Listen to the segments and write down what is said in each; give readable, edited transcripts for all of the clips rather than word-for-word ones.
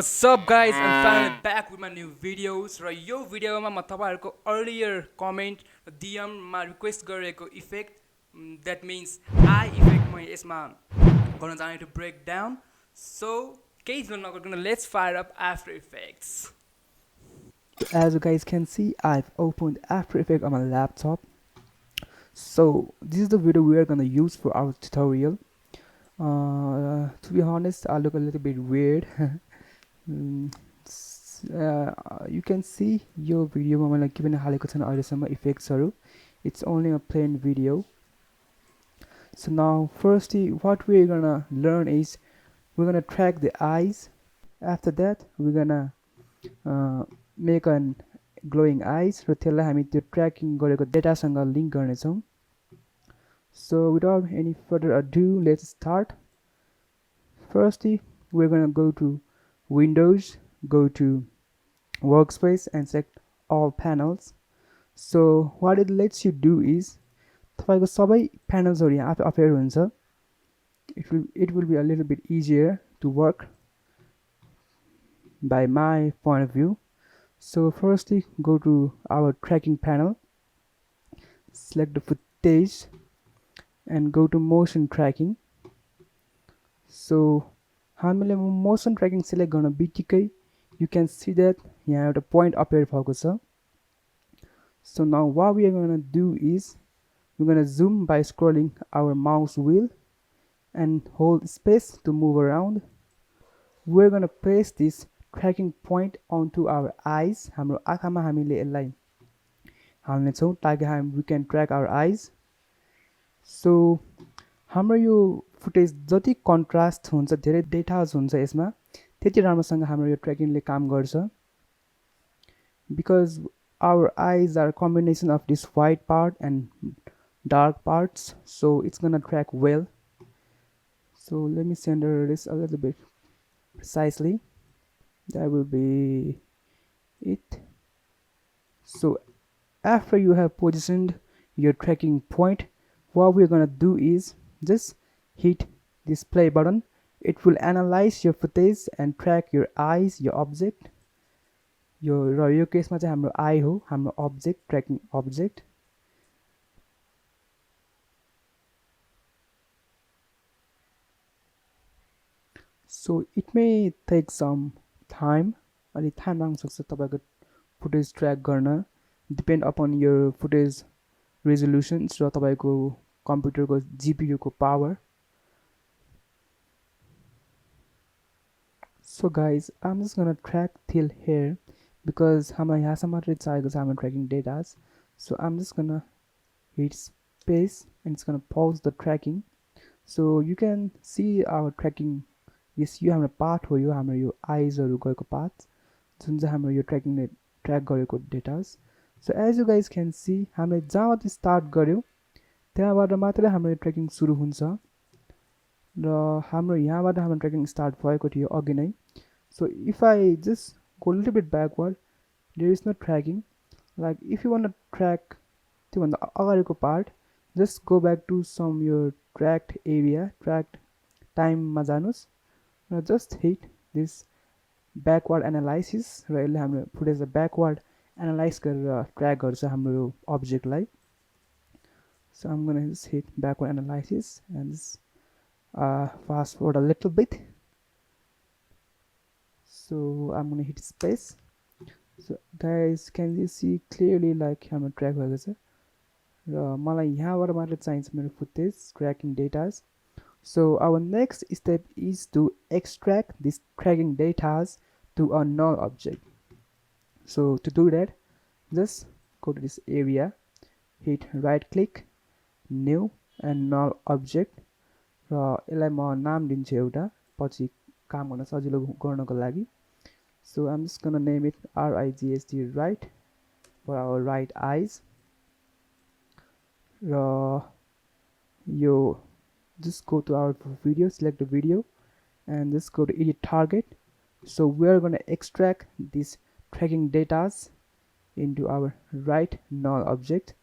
What's up guys, I'm finally back with my new videos र यो भिडियोमा म तपाईहरुको earlier comment र DM मा request गरेको effect that means I effect म यसमा गर्न चाहन्छु to break down. So केही ढिलो नगरिकन let's fire up After Effects. As you guys can see, I've opened After Effects on my laptop. So this is the video we are gonna use for our tutorial. To be honest, I look a little bit weird. You can see your video मैले given हालेको छैन अहिलेसम्म effectsहरु. It's only a plain video. So now firstly what we're gonna learn is we're gonna track the eyes. After that we're gonna make an glowing eyes र त्यसलाई हामी त्यो tracking गरेको डेटासँग link गर्नेछौं. So without any further ado, let's start. Firstly, we're going to go to Windows, go to Workspace and select all panels. So what it lets you do is तपाईको सबै panelsहरु यहाँ appear हुन्छ. It will be a little bit easier to work by my point of view. So firstly, go to our tracking panel, select the footage and go to motion tracking. So हामीले motion tracking select गर्न बित्तिकै you can see that यहाँ एउटा point appear भएको छ. So now what we are going to do is we're going to zoom by scrolling our mouse wheel and hold space to move around. We're going to place this tracking point onto our eyes. हाम्रो आँखामा हामीले यसलाई हाल्ने छौं ताकि we can track our eyes. So हाम्रो यो footage जति contrast हुन्छ धेरै डेटाज हुन्छ यसमा त्यति राम्रोसँग हाम्रो यो ट्र्याकिङले काम गर्छ. Because our eyes are a combination of this white part and dark parts, so it's gonna track well. So let me center this a little bit precisely. That will be it. So after you have positioned your tracking point, what we're gonna do is just hit this play button. It will analyze your footage and track your eyes, your object. यो केसमा चाहिँ हाम्रो आई हो, हाम्रो object, tracking object. So it may take some time. अलि time लाग्न सक्छ तपाईको footage track गर्न, depend upon your footage resolutions र तपाईको कम्प्युटरको GPU को power. So guys, I'm just gonna track till here because हामीलाई यहाँसम्म मात्रै चाहिएको छ हाम्रो tracking data. So I'm just gonna hit space and it's gonna pause the tracking. So you can see our tracking. Yes, यो हाम्रो path हो, यो हाम्रो यो आइजहरु गएको पाथ जुन चाहिँ हाम्रो यो ट्र्याकिङले ट्र्याक गरेको data. So as you guys can see, हामीले जहाँबाट start गर्यो त्यहाँबाट मात्रै हाम्रो ट्र्याकिङ सुरु हुन्छ र हाम्रो यहाँबाट हाम्रो ट्र्याकिङ स्टार्ट भएको थियो अघि नै. So if I just go a little bit backward, there is no tracking. Like if you want to track त्यो भन्दा अगाडिको part, just go back to some your tracked area, tracked time मा जानुस् र just hit this backward analysis र यसले हाम्रो footage backward analyze गरेर track गर्छ हाम्रो object lie. So I'm gonna just hit backward analysis and just, fast forward a little bit. So I'm gonna hit space. So guys, can you see clearly like हाम्रो track भएको छ र मलाई यहाँबाट मात्र चाहिन्छ मेरो footage tracking data. So our next step is to extract this tracking data to a null object. So to do that, just go to this area, hit right click, new and null object र यसलाई म नाम दिन्छु एउटा पछि काम गर्न सजिलो गर्नको लागि. So I'm just gonna name it RIGST right for our right eyes. You just go to our video, select the video and just go to edit target. So we're gonna extract this tracking data into our right null object.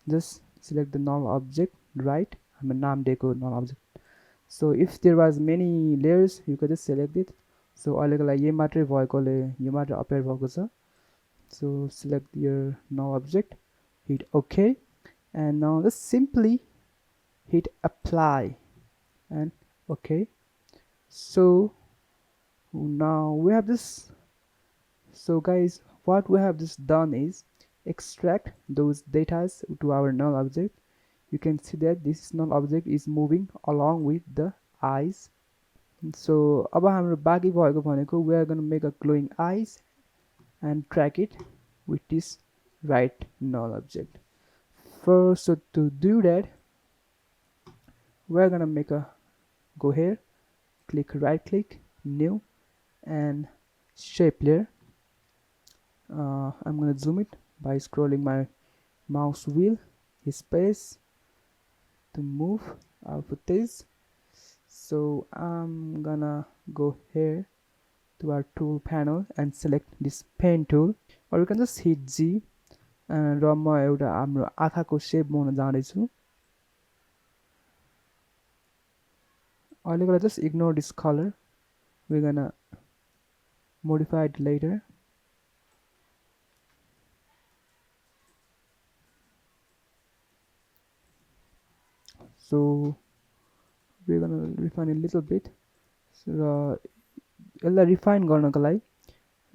Just select the null object right. I'm a name deco null object. So if there was many layers, you could just select it. सो अहिलेको लागि यही मात्रै भएकोले यो मात्रै appear भएको छ. So select your null object, hit OK, and now just simply hit apply and OK. So now we have this. So guys, what we have just done is extract those data to our null object. You can see that this null object is moving along with the eyes. So अब हाम्रो बाँकी भएको भनेको we are going to make a glowing eyes and track it with this right null object. First, so to do that, we're gonna make a go here, click right click, new, and shape layer. I'm gonna zoom it by scrolling my mouse wheel, his space to move our footage. So I'm gonna go here to our tool panel and select this pen tool, or you can just hit G. र म एउटा हाम्रो आँखाको सेप बनाउन जाँदैछु. अहिलेको लागि just ignore this color. We're gonna modify it later. So we're gonna refine a little bit. र यसलाई refine गर्नको लागि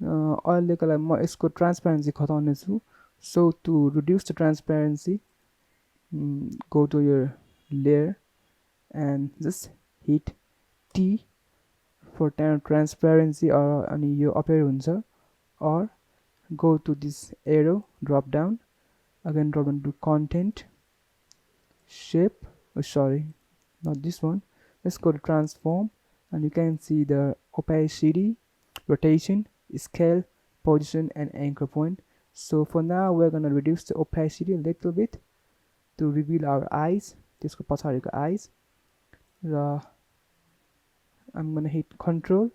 अहिलेको लागि म यसको ट्रान्सपेरेन्सी घटाउने छु. So to reduce the transparency, go to your layer and just hit T for transparency or अनि यो appear हुन्छ, or go to this arrow drop down, again drop down to content, shape, sorry, not this one, let's go to transform, and you can see the opacity, rotation, scale, position, and anchor point. So for now we're gonna reduce the opacity a little bit to reveal our eyes, त्यसको पछाडिको eyes. Raw I'm gonna hit control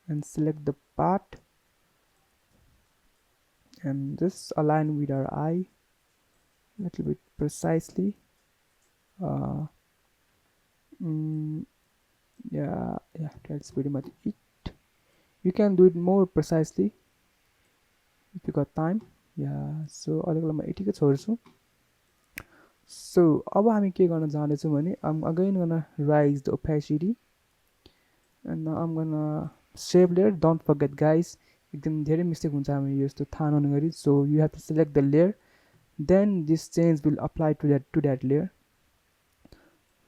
and select the part and just align with our eye a little bit precisely. Yeah, that's pretty much it. You can do it more precisely if you got time. Yeah, so अहिलेको म यतिकै छोड्छु. So अब हामी के गर्न जाँदैछौँ भने I'm again gonna raise the opacity, and now I'm gonna shape layer. Don't forget guys, एकदम धेरै मिस्टेक हुन्छ हामी यस्तो थाहा नगरी. So you have to select the layer, then this change will apply to that layer.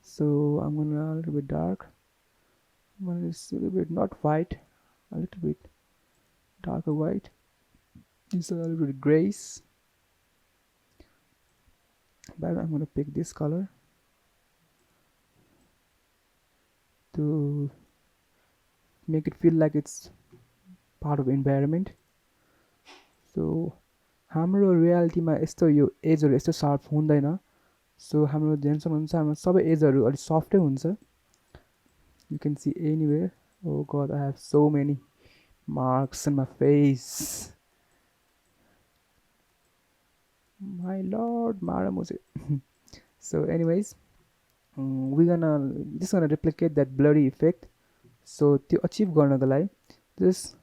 So I'm gonna a little bit dark, well, it's a little bit not white, a little bit darker white, it's a little bit grays, but I'm gonna pick this color to make it feel like it's part of environment. So हाम्रो रियालिटीमा यस्तो यो एजहरू यस्तो sharp हुँदैन. सो हाम्रो ध्यान सक्नुहुन्छ हाम्रो सबै एजहरू अलि सफ्टै हुन्छ. You can see anywhere. Oh god, I have so many marks on my face. My lord, Maramose. So anyways, we're gonna replicate that blurry effect. So to achieve गर्नको लागि just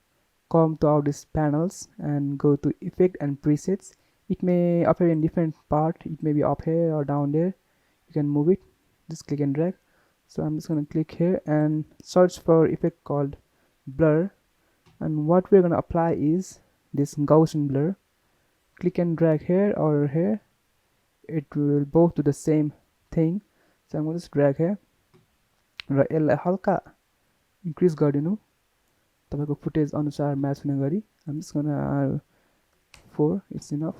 come to all these panels and go to effect and presets. It may appear in different part, it may be up here or down there. You can move it, just click and drag. So I'm just going to click here and search for effect called blur, and what we're going to apply is this Gaussian blur. Click and drag here or here, it will both do the same thing. So I'm going to just drag here र यसलाई हल्का increase गरिदिनु तपाईको footage अनुसार match हुने गरी. I'm just gonna 4, it's enough.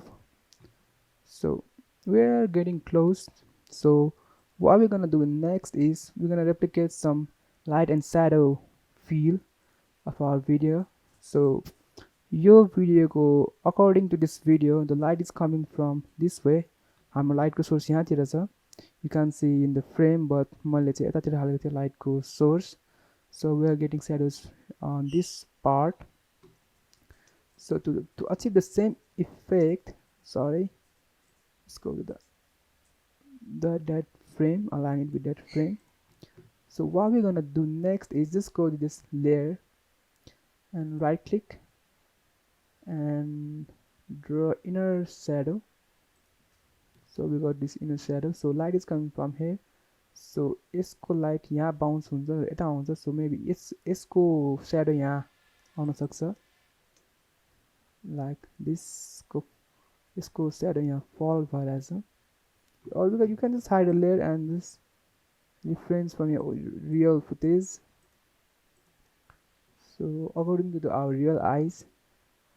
So we're getting close. So what we're gonna do next is we're gonna replicate some light and shadow feel of our video. So your video go according to this video, the light is coming from this way. हाम्रो लाइटको source यहाँतिर छ. You can see in the frame, but मैले चाहिँ यतातिर हालेको थिएँ लाइटको source. So we are getting shadows on this part. So to achieve the same effect, sorry, let's go with that frame, align it with that frame. So what we're gonna do next is just go to this layer and right click and draw inner shadow. So we got this inner shadow, so light is coming from here, so यसको light यहाँ bounce हुन्छ र यता आउँछ, so maybe यसको shadow यहाँ आउन सक्छ like दिसको, यसको स्याडो यहाँ फल भइरहेछ, or because you can just hide a layer and just reference from your real footage. So according to our real eyes,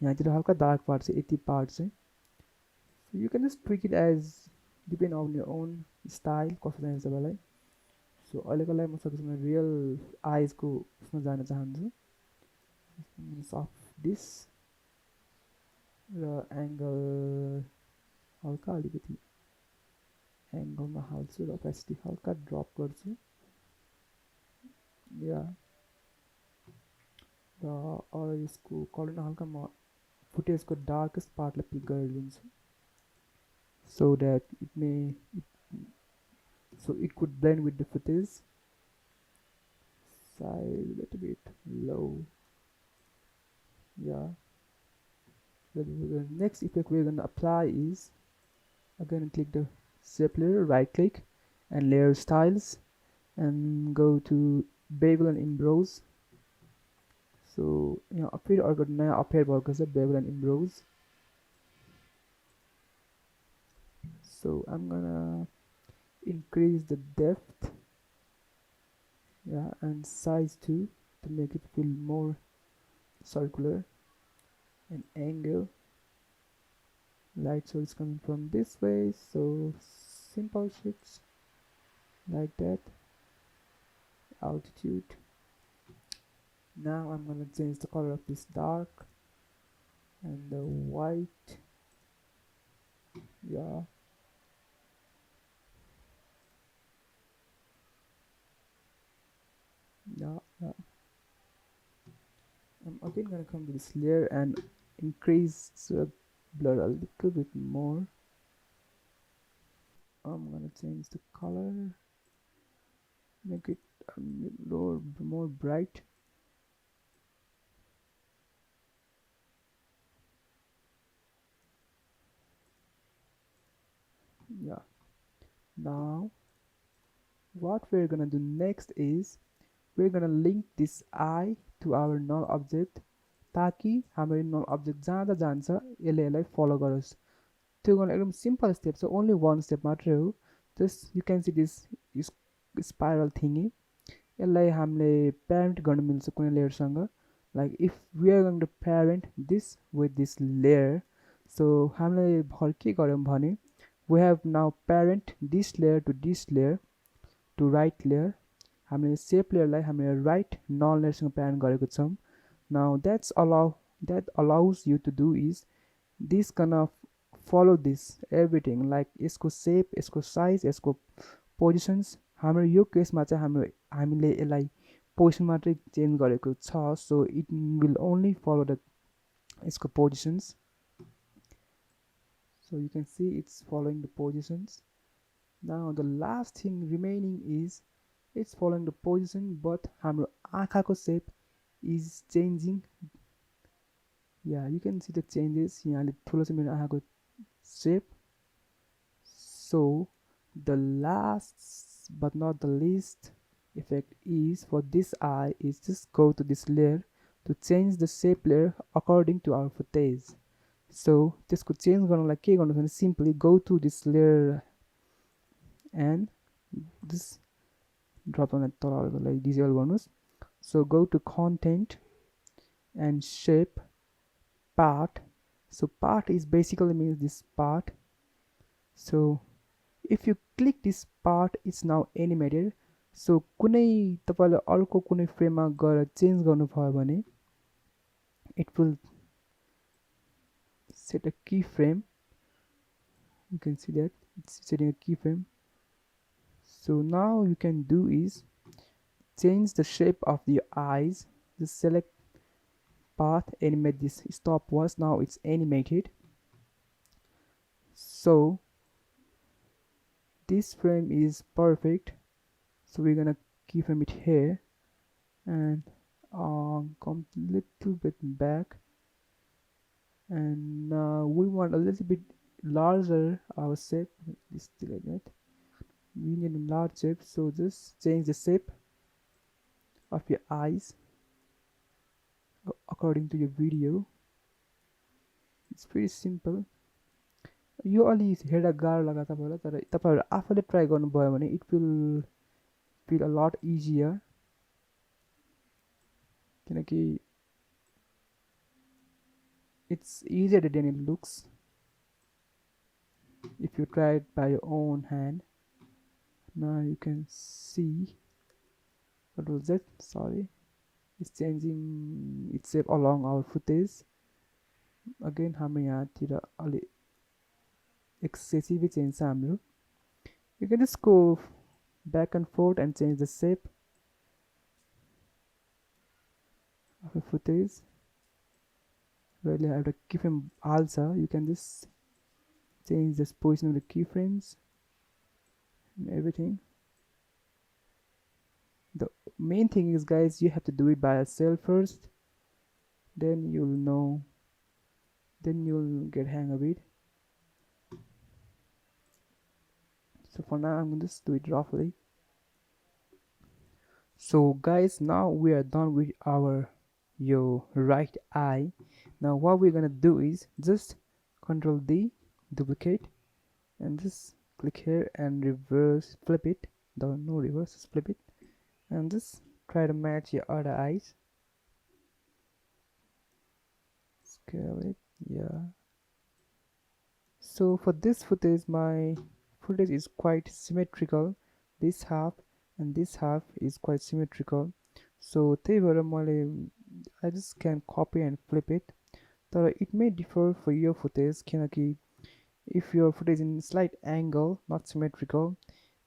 यहाँतिर हल्का डार्क पार्ट चाहिँ यति पार्ट चाहिँ, so you can just tweak it as depend on your own style कस्तो चाहिन्छ तपाईँलाई. सो अहिलेको लागि म सबैसँग रियल आइजको उसमा जान चाहन्छु, सफ्ट डिस र एङ्गल हल्का अलिकति एङ्गलमा हाल्छु र ओपेसिटी हल्का ड्रप गर्छु या र यसको कलर हल्का म फुटेजको डार्केस्ट पार्टलाई पिक गरेर लिन्छु, so that it could blend with the footage. Size a little bit low, yeah. The next effect we're going to apply is, again click the shape layer, right click and layer styles and go to bevel and emboss. So यहाँ फेरि अर्को नयाँ affair भएको छ bevel and emboss. So I'm gonna increase the depth, yeah, and size too to make it feel more circular, and angle light source coming from this way, so simple shifts like that. Altitude. Now I'm gonna change the color of this dark and the white, yeah. I'm again gonna come to this layer and increase the blur a little bit more. I'm gonna change the color, make it more bright. Yeah. Now what we're gonna do next is we're gonna link this eye to our null object ताकि हाम्रो null object जाँदा जान्छ यसले यसलाई फलो गरोस्. त्यो गर्न एकदम सिम्पल स्टेप छ, ओन्ली वान स्टेप मात्रै हो. Just you can see this spiral thingy, यसलाई हामीले प्यारेन्ट गर्न मिल्छ कुनै लेयरसँग. Like if we are going to parent this with this layer, so हामीले भर्खर के गऱ्यौँ भने we have now parent this layer to right layer. हामीले सेप लेयरलाई हामीले राइट नल लेयरसँग प्यारेन्ट गरेको छौँ. Now that allows you to do is this gonna follow this everything, like यसको सेप, यसको साइज, यसको पोजिसन्स. हाम्रो यो केसमा चाहिँ हामीले यसलाई पोजिसन मात्रै चेन्ज गरेको छ, so it will only follow the यसको positions. So you can see it's following the positions. Now the last thing remaining is it's following the position, but हाम्रो आँखाको सेप is changing. Yeah, you can see the changes. यहाँ ठुलो छ मेरो आँखाको shape. So the last but not the least effect is for this eye is just go to this layer to change the shape layer according to our footage. So त्यसको change गर्नलाई के गर्नु भने simply go to this layer and this drop down तललाई disable गर्नुस्. So go to content and shape part. So part is basically means this part. So if you click this part, it's now animated. So कुनै तपाईले अर्को कुनै फ्रेममा गएर change गर्नु भयो भने it will set a keyframe. You can see that it's setting a keyframe. So now you can do is change the shape of the eyes. Just select path, animate this stopwatch. Now it's animated. So this frame is perfect, so we're gonna keyframe it here, and come little bit back, and we want a little bit larger our shape. It's still like that. We need a large shape, so just change the shape of your eyes according to your video. It's pretty simple. यो अलि हेर्दा गाह्रो लाग्ला तपाईँहरूलाई, तर तपाईँहरू आफूले try गर्नुभयो भने it will feel a lot easier, किनकि it's easier than it looks if you try it by your own hand. Now you can see what was that? Sorry, it's changing its shape along our footage. Again हाम्रो यहाँतिर अलि excessively change छ हाम्रो. You can just go back and forth and change the shape of a footage. Really have the keyframe also. You can just change the position of the keyframes and everything. The main thing is, guys, you have to do it by yourself first, then you'll know, then you'll get hang of it. So for now I'm going to just do it roughly. So guys, now we are done with your right eye. Now what we're gonna do is just Control D, duplicate, and just click here and reverse flip it. No reverse, just flip it, and just try to match your other eyes. Scale it, yeah. So for this footage, my footage is quite symmetrical. This half and this half is quite symmetrical. So I just can copy and flip it. But it may differ for your footage, किनकि if your footage in slight angle, not symmetrical,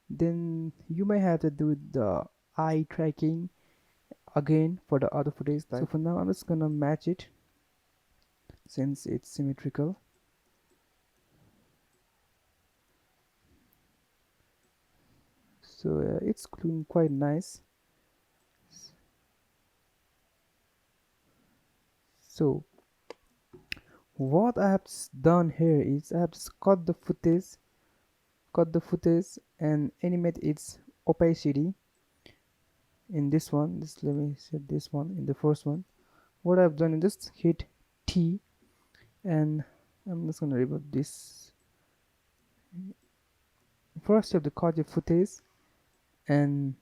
then you may have to do the eye tracking again for the other footage. So for now I'm just gonna match it since it's symmetrical. So it's looking quite nice. So what I have done here is I have just cut the footage and animate its opacity in this one. Just let me set this one in the first one. What I've done is just hit T, and I'm just gonna remove this. First you have to cut the footage, and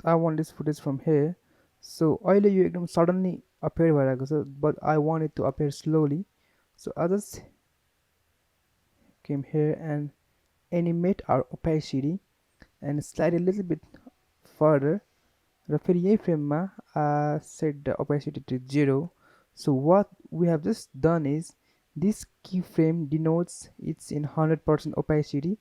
I want this footage from here. So अहिले यो एकदम suddenly appear भइरहेको छ, but I want it to appear slowly. So I just came here and animate our opacity and slide a little bit further. र फेरि यही फ्रेममा set the opacity to 0. So what we have just done is this keyframe denotes it's in 100% opacity,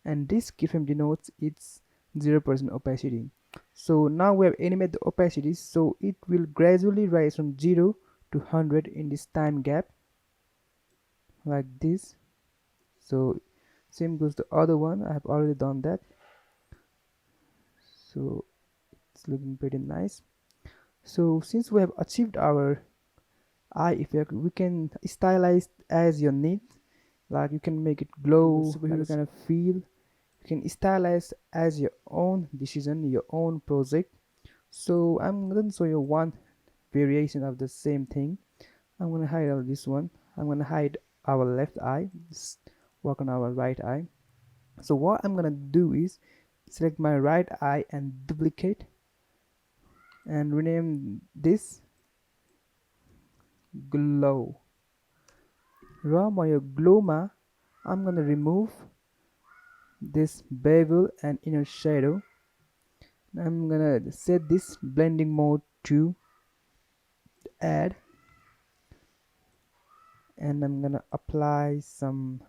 and this keyframe denotes it's 0% opacity. So now we have animated the opacity, so it will gradually rise from 0 to 100 in this time gap, like this. So same goes the other one. I have already done that, so it's looking pretty nice. So since we have achieved our eye effect, we can stylize as you need. Like you can make it glow, superhero kind of feel. You can stylize as your own decision, your own project. So I'm going to show you one variation of the same thing. I'm going to hide all this one. I'm going to hide our left eye, just work on our right eye. So what I'm going to do is select my right eye and duplicate and rename this glow. र म यो ग्लोमा I'm going to remove this bevel and inner shadow. I'm gonna set this blending mode to add, and I'm gonna apply some,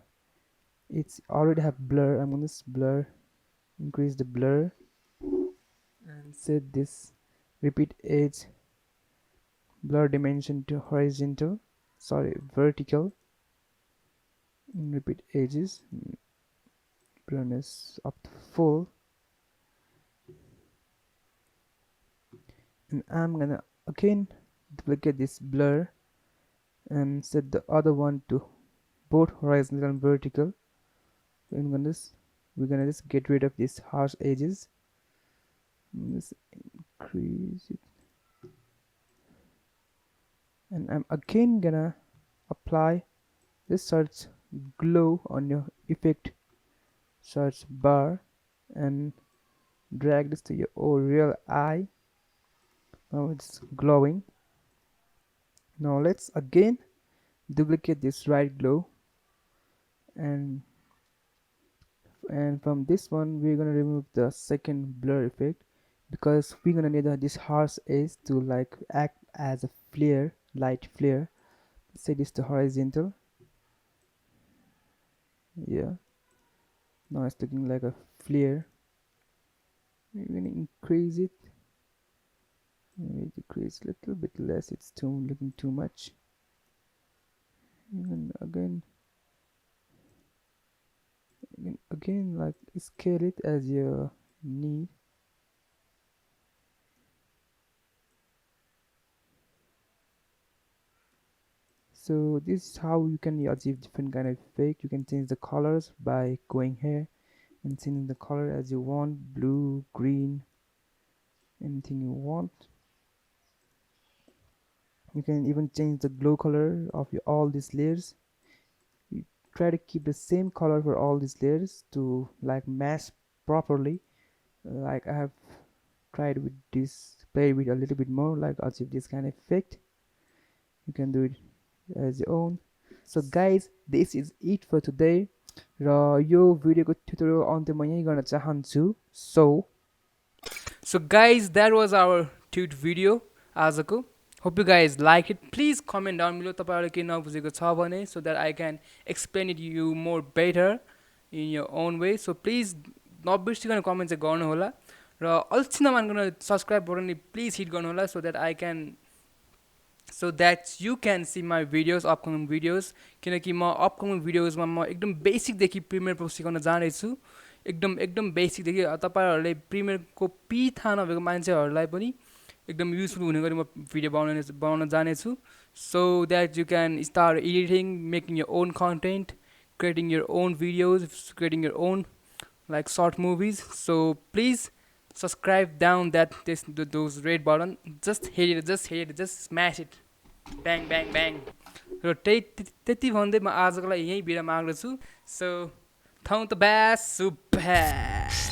it's already have blur. I'm gonna blur, increase the blur, and set this repeat edge blur dimension to horizontal, sorry, vertical. Repeat edges blurriness up to full. and I'm gonna again duplicate this blur and set the other one to both horizontal and vertical. We're gonna just get rid of these harsh edges. Just increase it, and I'm again gonna apply this search glow on your effect search bar and drag this to your real eye. Now it's glowing. Now let's again duplicate this right glow, and from this one we're gonna remove the second blur effect because we're gonna need this harsh edge to like act as a flare, light flare. Set this to horizontal. Yeah, now it's looking like a flare. We're gonna increase it, maybe decrease a little bit less, it's too looking too much. And again like scale it as you need. So this is how you can achieve different kind of effect. You can change the colors by going here and changing the color as you want, blue, green, anything you want. You can even change the glow color of all these layers. You try to keep the same color for all these layers to like match properly. Like I have tried with this, play with a little bit more, like achieve this kind of effect. You can do it as your own. So guys, this is it for today. र यो भिडियोको tutorial अन्त्यमा यही गर्न चाहन्छु. So guys, that was our tut video आजको. Hope you guys like it. Please comment down below तपाईहरुले के नबुझेको छ भने, so that I can explain it you more better in your own way. So please नबिर्सिकन comment चाहिँ गर्नु होला र अल्छी नमान्कन सब्स्क्राइब बटन प्लिज हिट गर्नु होला, so that you can see my videos, upcoming videos. किनकि म अपकमिङ भिडियोजमा म एकदम बेसिकदेखि प्रिमियर प्रो सिकाउन जानेछु. एकदम बेसिकदेखि तपाईहरुले प्रिमियरको पी थाहा नभएको मान्छेहरुलाई पनि एकदम युजफुल हुने गरी म भिडियो बनाउन जानेछु. So that you can start editing, making your own content, creating your own videos, creating your own like short movies. So please subscribe down those red button. Just hit it, just smash it. Bang bang bang. र त्यति भन्दै म आजको लागि यही video माग्दछु. So ठाउँ त ब्यास सुब्या.